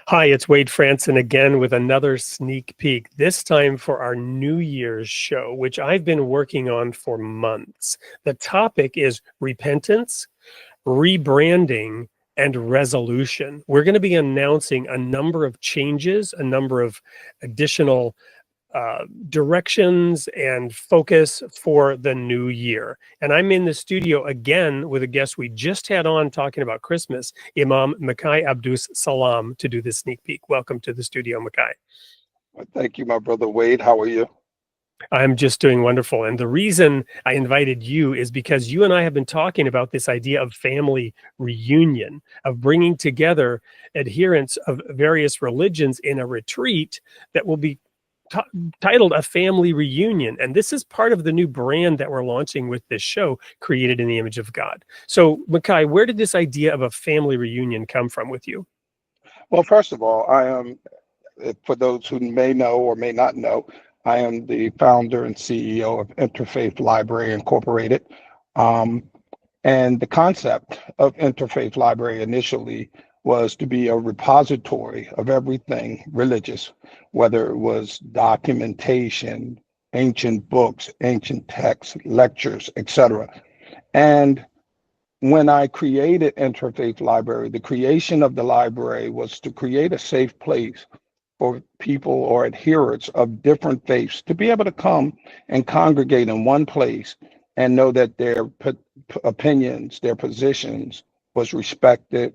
Hi, it's Wade Fransson again with another sneak peek, this time for our New Year's show, which I've been working on for months. The topic is repentance, rebranding, and resolution. We're going to be announcing a number of changes, a number of additional directions and focus for the new year. And I'm in the studio again with a guest we just had on talking about Christmas, Imam Makai Abdus Salam, to do this sneak peek. Welcome to the studio, Makai. Thank you, my brother Wade. How are you? I'm just doing wonderful. And the reason I invited you is because you and I have been talking about this idea of family reunion, of bringing together adherents of various religions in a retreat that will be titled A Family Reunion. And this is part of the new brand that we're launching with this show, Created in the Image of God. So, Makai, where did this idea of a family reunion come from with you? Well, first of all, I am, for those who may know or may not know, I am the founder and CEO of Interfaith Library Incorporated. And the concept of Interfaith Library initially was to be a repository of everything religious, whether it was documentation, ancient books, ancient texts, lectures, etc. And when I created Interfaith Library, the creation of the library was to create a safe place for people or adherents of different faiths to be able to come and congregate in one place and know that their opinions, their positions was respected.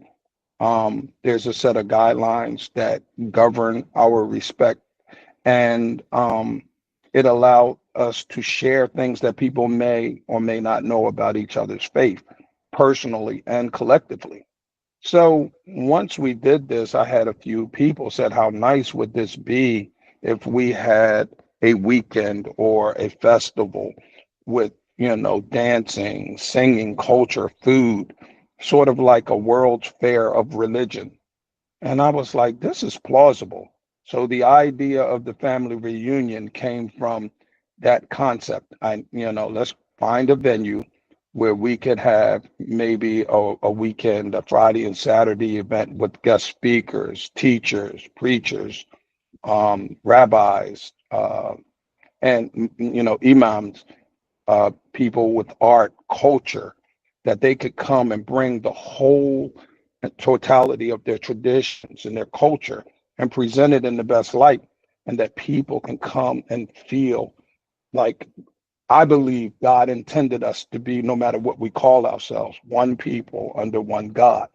There's a set of guidelines that govern our respect, and it allowed us to share things that people may or may not know about each other's faith, personally and collectively. So once we did this, I had a few people said, how nice would this be if we had a weekend or a festival with, dancing, singing, culture, food, sort of like a World's Fair of religion. And I was like, this is plausible. So the idea of the family reunion came from that concept. Let's find a venue where we could have maybe a weekend, a Friday and Saturday event with guest speakers, teachers, preachers, rabbis, and imams, people with art, culture, that they could come and bring the whole totality of their traditions and their culture and present it in the best light, and that people can come and feel like, I believe God intended us to be, no matter what we call ourselves, one people under one God,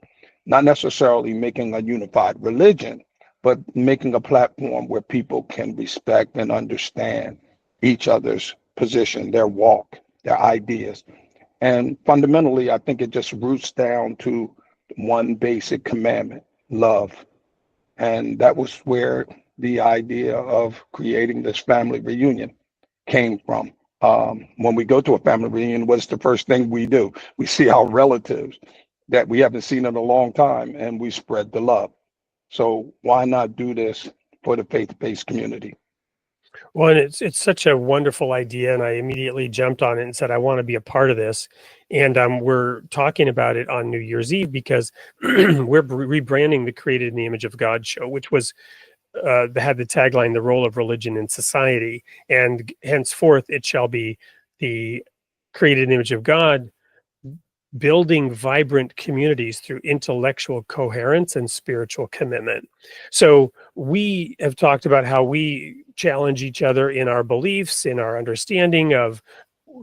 not necessarily making a unified religion, but making a platform where people can respect and understand each other's position, their walk, their ideas. And fundamentally, I think it just roots down to one basic commandment: love. And that was where the idea of creating this family reunion came from. When we go to a family reunion, what's the first thing we do? We see our relatives that we haven't seen in a long time, and we spread the love. So why not do this for the faith-based community? Well, and it's such a wonderful idea, and I immediately jumped on it and said I want to be a part of this. And we're talking about it on New Year's Eve because we're rebranding the Created in the Image of God show, which was had the tagline, "The Role of Religion in Society," and henceforth it shall be the Created in the Image of God, building vibrant communities through intellectual coherence and spiritual commitment. So we have talked about how we challenge each other in our beliefs, in our understanding of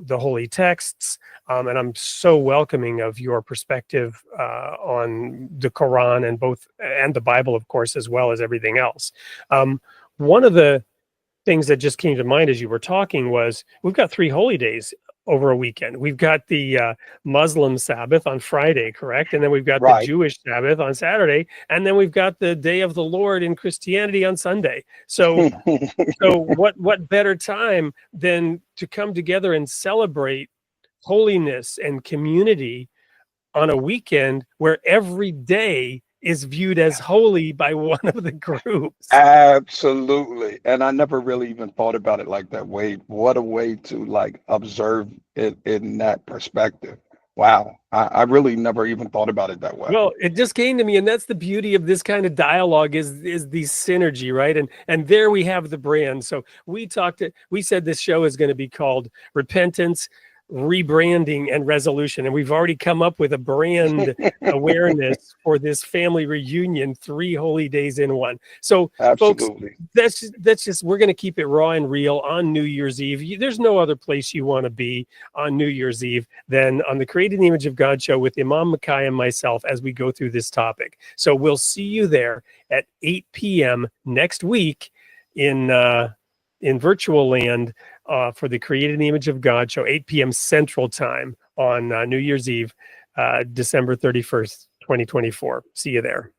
the holy texts, and I'm so welcoming of your perspective on the Quran and the Bible, of course, as well as everything else. One of the things that just came to mind as you were talking was we've got 3 holy days over a weekend. We've got the Muslim Sabbath on Friday, correct? And then we've got the Jewish Sabbath on Saturday, and then we've got the Day of the Lord in Christianity on Sunday. So what better time than to come together and celebrate holiness and community on a weekend where every day is viewed as holy by one of the groups. Absolutely. And I never really even thought about it like that, Wade. What a way to observe it in that perspective. Wow. I really never even thought about it that way. Well, it just came to me, and that's the beauty of this kind of dialogue is the synergy, right? And there we have the brand. So we said this show is going to be called Repentance, Rebranding, and Resolution, and we've already come up with a brand awareness for this family reunion, 3 holy days in one. So, folks, Absolutely. that's just we're going to keep it raw and real on New Year's Eve. There's no other place you want to be on New Year's Eve than on the Created in the Image of God show with Imam Makai and myself as we go through this topic. So we'll see you there at 8 p.m. next week in virtual land for the Created in the Image of God show, 8 p.m. Central Time on New Year's Eve, December 31st, 2024. See you there.